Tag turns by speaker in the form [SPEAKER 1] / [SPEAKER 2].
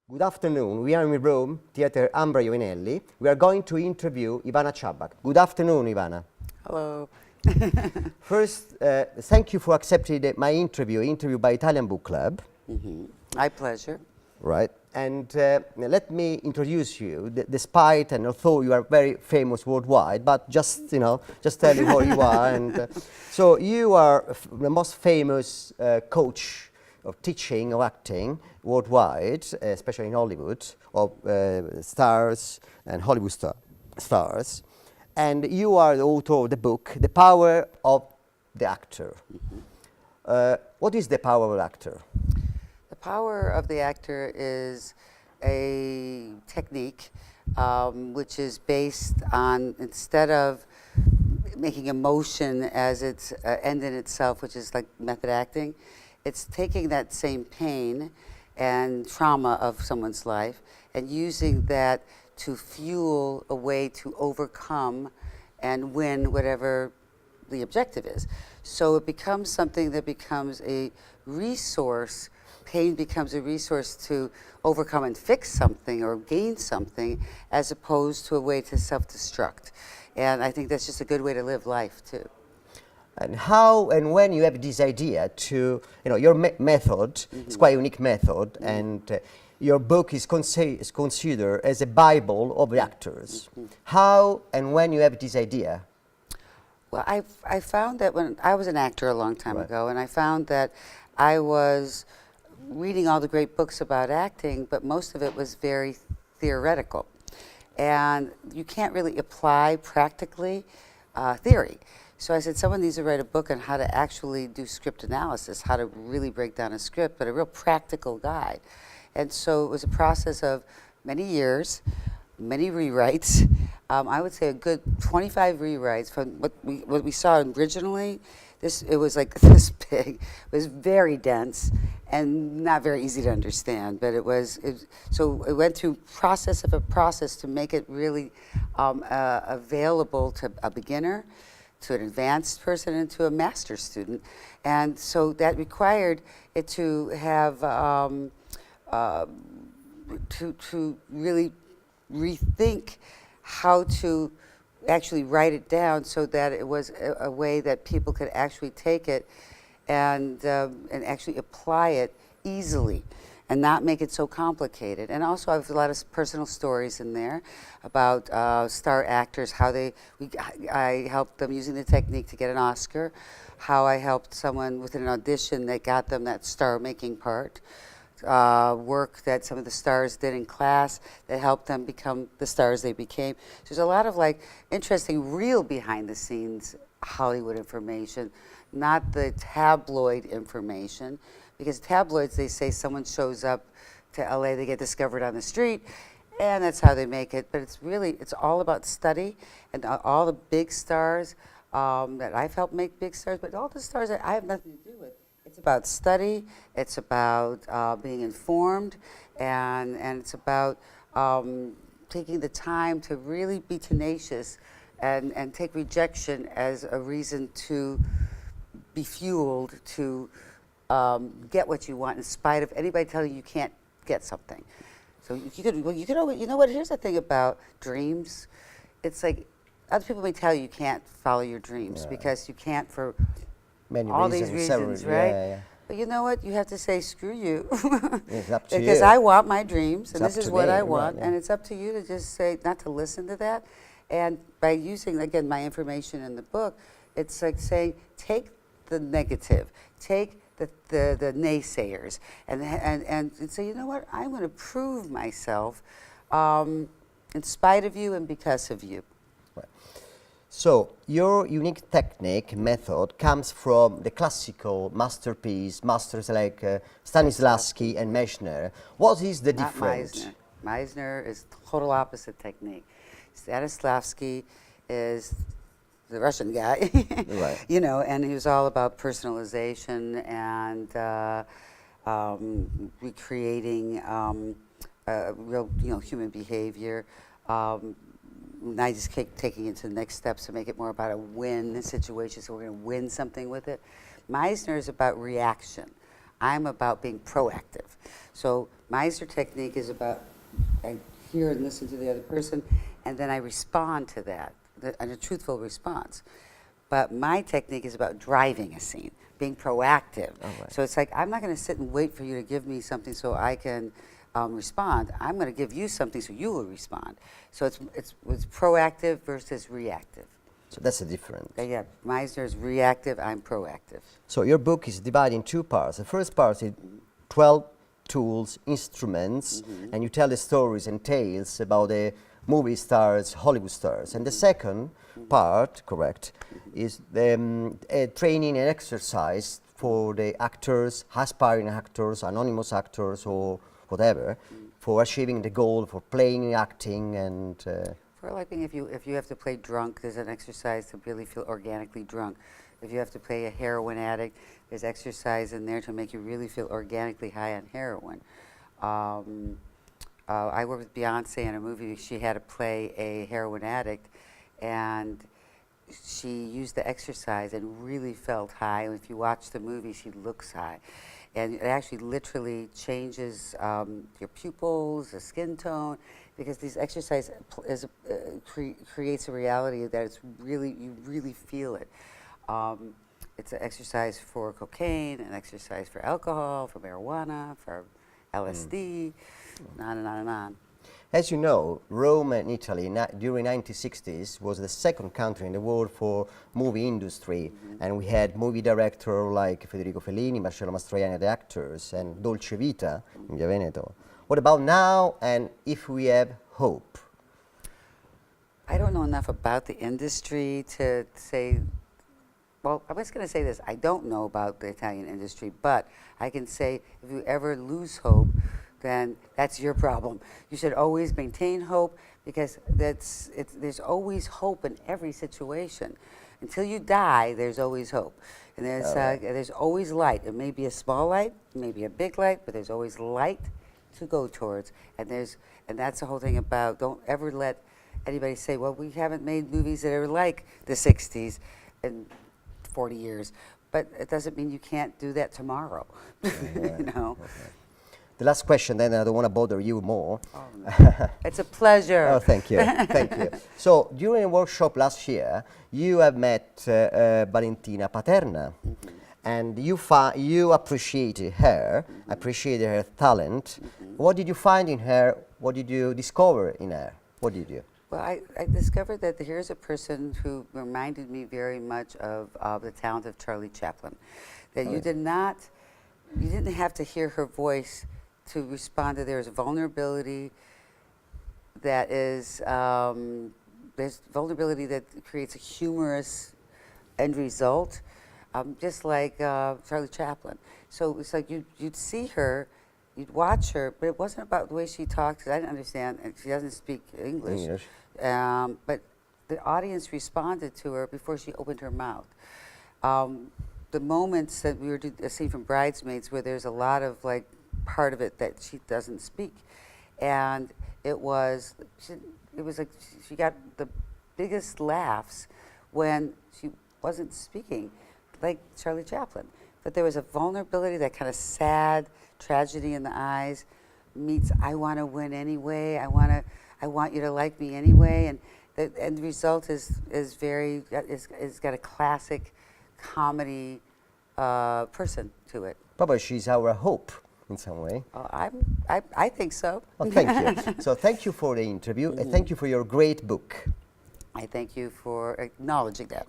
[SPEAKER 1] Good afternoon. We are in Rome, Theatre Ambra Iovinelli. We are going to interview Ivana Chubbuck. Good afternoon, Ivana.
[SPEAKER 2] Hello.
[SPEAKER 1] First, thank you for accepting my interview by Italian Bookclub.
[SPEAKER 2] My pleasure.
[SPEAKER 1] Right. And let me introduce you, despite and although you are very famous worldwide, but just tell you who you are. And so you are the most famous coach of teaching or acting worldwide, especially in Hollywood, of stars and Hollywood stars. And you are the author of the book, The Power of the Actor. What is the power of an actor?
[SPEAKER 2] The power of the actor is a technique which is based on, instead of making emotion as its end in itself, which is like method acting, it's taking that same pain and trauma of someone's life and using that to fuel a way to overcome and win whatever the objective is. So it becomes something that becomes a resource. Pain becomes a resource to overcome and fix something or gain something, as opposed to a way to self-destruct. And I think that's just a good way to live life too.
[SPEAKER 1] And how and when you have this idea to, your method, it's quite a unique method, and your book is considered as a Bible of the actors. How and when you have this idea?
[SPEAKER 2] Well, I found that when I was an actor a long time ago, and I found that I was reading all the great books about acting, but most of it was very theoretical. And you can't really apply practically theory. So I said, someone needs to write a book on how to actually do script analysis, how to really break down a script, but a real practical guide. And so it was a process of many years, many rewrites. I would say a good 25 rewrites from what we saw originally. It was like this big. It was very dense and not very easy to understand. But so it went through process of a process to make it really available to a beginner, to an advanced person, and to a master's student. And so that required it to have to really rethink how to actually write it down so that it was a way that people could actually take it and actually apply it easily and not make it so complicated. And also I have a lot of personal stories in there about star actors, how I helped them using the technique to get an Oscar, how I helped someone with an audition that got them that star-making part, work that some of the stars did in class that helped them become the stars they became. So there's a lot of interesting, real behind-the-scenes Hollywood information, not the tabloid information. Because tabloids, they say someone shows up to LA, they get discovered on the street, and that's how they make it. But it's all about study, and all the big stars that I've helped make big stars, but all the stars that I have nothing to do with. It's about study, it's about being informed, and it's about taking the time to really be tenacious and take rejection as a reason to be fueled to get what you want in spite of anybody telling you can't get something. So you could always, here's the thing about dreams. It's like other people may tell you can't follow your dreams because you can't for
[SPEAKER 1] many
[SPEAKER 2] all
[SPEAKER 1] reasons,
[SPEAKER 2] these reasons, right?
[SPEAKER 1] Yeah.
[SPEAKER 2] But you know what? You have to say, screw you.
[SPEAKER 1] It's up to
[SPEAKER 2] because
[SPEAKER 1] you.
[SPEAKER 2] I want my dreams, and
[SPEAKER 1] It's
[SPEAKER 2] this
[SPEAKER 1] up
[SPEAKER 2] is
[SPEAKER 1] to
[SPEAKER 2] what
[SPEAKER 1] me,
[SPEAKER 2] I
[SPEAKER 1] right,
[SPEAKER 2] want,
[SPEAKER 1] yeah.
[SPEAKER 2] and it's up to you to just say, not to listen to that. And by using, again, my information in the book, it's like saying, take the negative, take the naysayers, and say, you know what? I'm going to prove myself in spite of you and because of you.
[SPEAKER 1] Right. So your unique technique, method, comes from the classical masters like Stanislavski and Meisner. What is the
[SPEAKER 2] Not
[SPEAKER 1] difference?
[SPEAKER 2] Meisner. Meisner is total opposite technique. Stanislavski is the Russian guy,
[SPEAKER 1] Right.
[SPEAKER 2] And he was all about personalization and recreating real, human behavior. I just keep taking it to the next steps to make it more about a win situation, so we're going to win something with it. Meisner is about reaction. I'm about being proactive. So Meisner technique is about, I hear and listen to the other person, and then I respond to that, and a truthful response. But my technique is about driving a scene, being proactive.
[SPEAKER 1] Oh, right.
[SPEAKER 2] So it's like, I'm not going to sit and wait for you to give me something so I can respond. I'm going to give you something so you will respond. So it's proactive versus reactive.
[SPEAKER 1] So that's the difference.
[SPEAKER 2] Yeah, Meisner is reactive, I'm proactive.
[SPEAKER 1] So your book is divided in two parts. The first part is 12 tools, instruments, and you tell the stories and tales about the movie stars, Hollywood stars. And the second part, correct, is the training and exercise for the actors, aspiring actors, anonymous actors, or whatever, for achieving the goal, for playing, acting, and...
[SPEAKER 2] For like if you have to play drunk, there's an exercise to really feel organically drunk. If you have to play a heroin addict, there's exercise in there to make you really feel organically high on heroin. I worked with Beyonce in a movie. She had to play a heroin addict, and she used the exercise and really felt high. And if you watch the movie, she looks high. And it actually literally changes your pupils, the skin tone, because these exercise creates a reality that it's really, you really feel it. It's an exercise for cocaine, an exercise for alcohol, for marijuana, for LSD, on and on and on.
[SPEAKER 1] As you know, Rome and Italy during 1960s was the second country in the world for movie industry, and we had movie directors like Federico Fellini, Marcello Mastroianni, the actors, and Dolce Vita in Via Veneto. What about now, and if we have hope?
[SPEAKER 2] I don't know enough about the industry to say, well, I was going to say this, I don't know about the Italian industry, but I can say if you ever lose hope, then that's your problem. You should always maintain hope, because there's always hope in every situation. Until you die, there's always hope. And there's always light. It may be a small light, it may be a big light, but there's always light to go towards. And that's the whole thing about, don't ever let anybody say, well, we haven't made movies that are like the 60s in 40 years. But it doesn't mean you can't do that tomorrow.
[SPEAKER 1] Right.
[SPEAKER 2] You know?
[SPEAKER 1] Okay. The last question, then I don't want to bother you more.
[SPEAKER 2] Oh, no. It's a pleasure.
[SPEAKER 1] Oh, thank you, thank you. So, during a workshop last year, you have met Valentina Paterna, and you appreciated her, appreciated her talent. What did you find in her? What did you discover in her? What did you?
[SPEAKER 2] Well, I discovered that here's a person who reminded me very much of the talent of Charlie Chaplin. That you didn't have to hear her voice to respond to. There's vulnerability that is, there's vulnerability that creates a humorous end result, just like Charlie Chaplin. So it's like you'd see her, you'd watch her, but it wasn't about the way she talked, 'cause I didn't understand, and she doesn't speak English. But the audience responded to her before she opened her mouth. The moments that we were seeing from Bridesmaids, where there's a lot of like part of it that she doesn't speak, and it was like she got the biggest laughs when she wasn't speaking, like Charlie Chaplin. But there was a vulnerability, that kind of sad tragedy in the eyes meets I want to win anyway. I want you to like me anyway, and the end result is got a classic comedy person to it.
[SPEAKER 1] Probably she's our hope in some way.
[SPEAKER 2] I think so.
[SPEAKER 1] Well, thank you. So thank you for the interview, and thank you for your great book.
[SPEAKER 2] I thank you for acknowledging that.